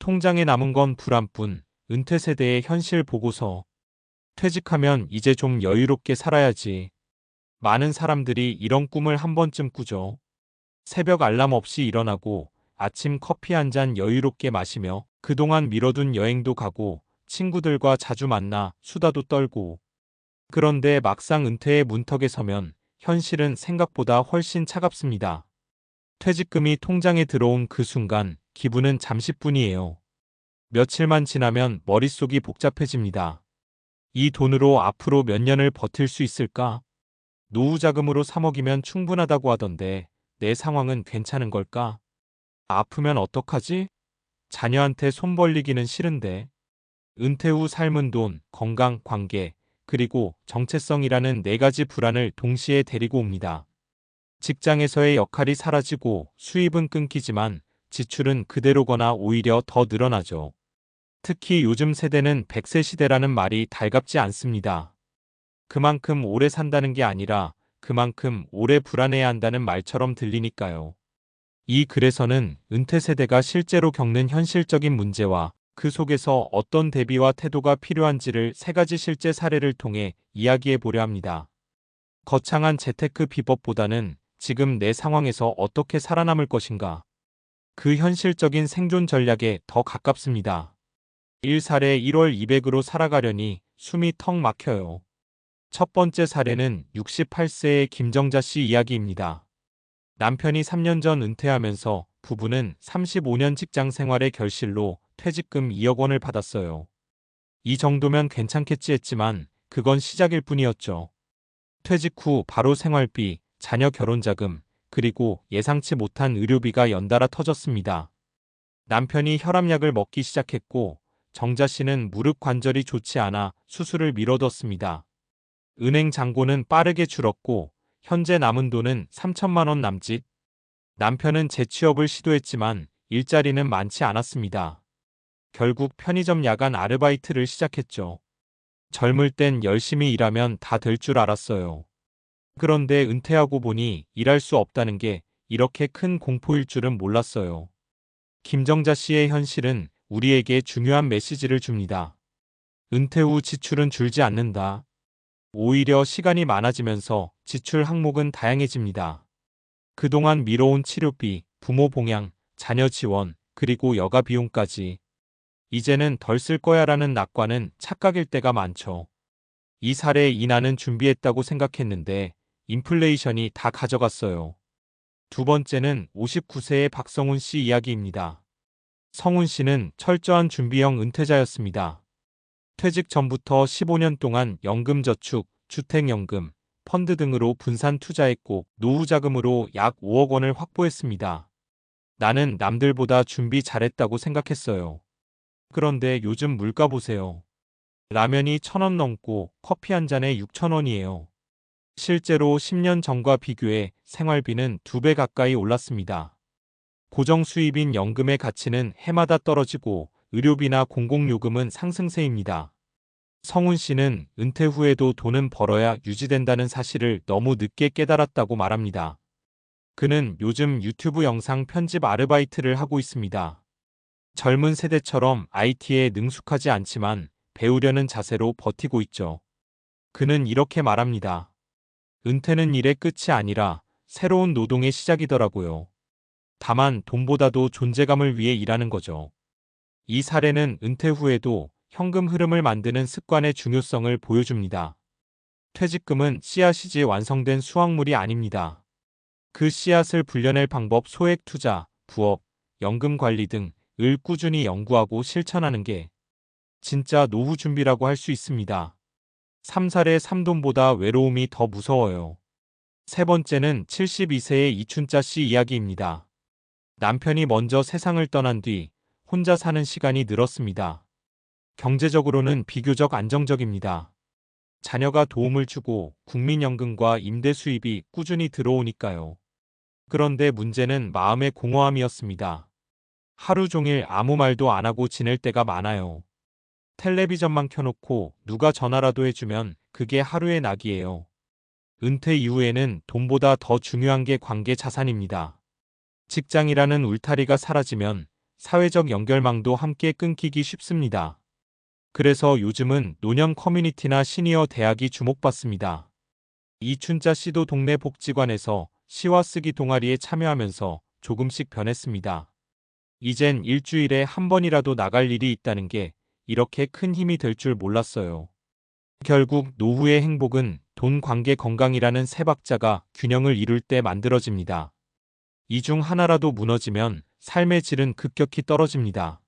통장에 남은 건 불안뿐. 은퇴 세대의 현실 보고서. 퇴직하면 이제 좀 여유롭게 살아야지. 많은 사람들이 이런 꿈을 한 번쯤 꾸죠. 새벽 알람 없이 일어나고 아침 커피 한 잔 여유롭게 마시며 그동안 미뤄둔 여행도 가고 친구들과 자주 만나 수다도 떨고. 그런데 막상 은퇴의 문턱에 서면 현실은 생각보다 훨씬 차갑습니다. 퇴직금이 통장에 들어온 그 순간 기분은 잠시뿐이에요. 며칠만 지나면 머릿속이 복잡해집니다. 이 돈으로 앞으로 몇 년을 버틸 수 있을까? 노후 자금으로 3억이면 충분하다고 하던데 내 상황은 괜찮은 걸까? 아프면 어떡하지? 자녀한테 손 벌리기는 싫은데. 은퇴 후 삶은 돈, 건강, 관계, 그리고 정체성이라는 네 가지 불안을 동시에 데리고 옵니다. 직장에서의 역할이 사라지고 수입은 끊기지만 지출은 그대로거나 오히려 더 늘어나죠. 특히 요즘 세대는 100세 시대라는 말이 달갑지 않습니다. 그만큼 오래 산다는 게 아니라 그만큼 오래 불안해야 한다는 말처럼 들리니까요. 이 글에서는 은퇴 세대가 실제로 겪는 현실적인 문제와 그 속에서 어떤 대비와 태도가 필요한지를 세 가지 실제 사례를 통해 이야기해 보려 합니다. 거창한 재테크 비법보다는 지금 내 상황에서 어떻게 살아남을 것인가, 그 현실적인 생존 전략에 더 가깝습니다. 1사례 1월 200으로 살아가려니 숨이 턱 막혀요. 첫 번째 사례는 68세의 김정자 씨 이야기입니다. 남편이 3년 전 은퇴하면서 부부는 35년 직장 생활의 결실로 퇴직금 2억 원을 받았어요. 이 정도면 괜찮겠지 했지만 그건 시작일 뿐이었죠. 퇴직 후 바로 생활비, 자녀 결혼자금, 그리고 예상치 못한 의료비가 연달아 터졌습니다. 남편이 혈압약을 먹기 시작했고 정자 씨는 무릎 관절이 좋지 않아 수술을 미뤄뒀습니다. 은행 잔고는 빠르게 줄었고 현재 남은 돈은 3천만 원 남짓. 남편은 재취업을 시도했지만 일자리는 많지 않았습니다. 결국 편의점 야간 아르바이트를 시작했죠. 젊을 땐 열심히 일하면 다 될 줄 알았어요. 그런데 은퇴하고 보니 일할 수 없다는 게 이렇게 큰 공포일 줄은 몰랐어요. 김정자 씨의 현실은 우리에게 중요한 메시지를 줍니다. 은퇴 후 지출은 줄지 않는다. 오히려 시간이 많아지면서 지출 항목은 다양해집니다. 그동안 미뤄온 치료비, 부모 봉양, 자녀 지원, 그리고 여가 비용까지. 이제는 덜 쓸 거야라는 낙관은 착각일 때가 많죠. 이 사례에 나는 준비했다고 생각했는데 인플레이션이 다 가져갔어요. 두 번째는 59세의 박성훈 씨 이야기입니다. 성훈 씨는 철저한 준비형 은퇴자였습니다. 퇴직 전부터 15년 동안 연금저축, 주택연금, 펀드 등으로 분산 투자했고 노후 자금으로 약 5억 원을 확보했습니다. 나는 남들보다 준비 잘했다고 생각했어요. 그런데 요즘 물가 보세요. 라면이 1,000원 넘고 커피 한 잔에 6,000원이에요. 실제로 10년 전과 비교해 생활비는 2배 가까이 올랐습니다. 고정 수입인 연금의 가치는 해마다 떨어지고 의료비나 공공요금은 상승세입니다. 성훈 씨는 은퇴 후에도 돈은 벌어야 유지된다는 사실을 너무 늦게 깨달았다고 말합니다. 그는 요즘 유튜브 영상 편집 아르바이트를 하고 있습니다. 젊은 세대처럼 IT에 능숙하지 않지만 배우려는 자세로 버티고 있죠. 그는 이렇게 말합니다. 은퇴는 일의 끝이 아니라 새로운 노동의 시작이더라고요. 다만 돈보다도 존재감을 위해 일하는 거죠. 이 사례는 은퇴 후에도 현금 흐름을 만드는 습관의 중요성을 보여줍니다. 퇴직금은 씨앗이지 완성된 수확물이 아닙니다. 그 씨앗을 불려낼 방법, 소액 투자, 부업, 연금 관리 등을 꾸준히 연구하고 실천하는 게 진짜 노후 준비라고 할 수 있습니다. 3사례 3돈보다 외로움이 더 무서워요. 세 번째는 72세의 이춘자 씨 이야기입니다. 남편이 먼저 세상을 떠난 뒤 혼자 사는 시간이 늘었습니다. 경제적으로는 비교적 안정적입니다. 자녀가 도움을 주고 국민연금과 임대 수입이 꾸준히 들어오니까요. 그런데 문제는 마음의 공허함이었습니다. 하루 종일 아무 말도 안 하고 지낼 때가 많아요. 텔레비전만 켜놓고 누가 전화라도 해주면 그게 하루의 낙이에요. 은퇴 이후에는 돈보다 더 중요한 게 관계 자산입니다. 직장이라는 울타리가 사라지면 사회적 연결망도 함께 끊기기 쉽습니다. 그래서 요즘은 노년 커뮤니티나 시니어 대학이 주목받습니다. 이춘자 씨도 동네 복지관에서 시와 쓰기 동아리에 참여하면서 조금씩 변했습니다. 이젠 일주일에 한 번이라도 나갈 일이 있다는 게 이렇게 큰 힘이 될 줄 몰랐어요. 결국 노후의 행복은 돈, 관계, 건강이라는 세 박자가 균형을 이룰 때 만들어집니다. 이 중 하나라도 무너지면 삶의 질은 급격히 떨어집니다.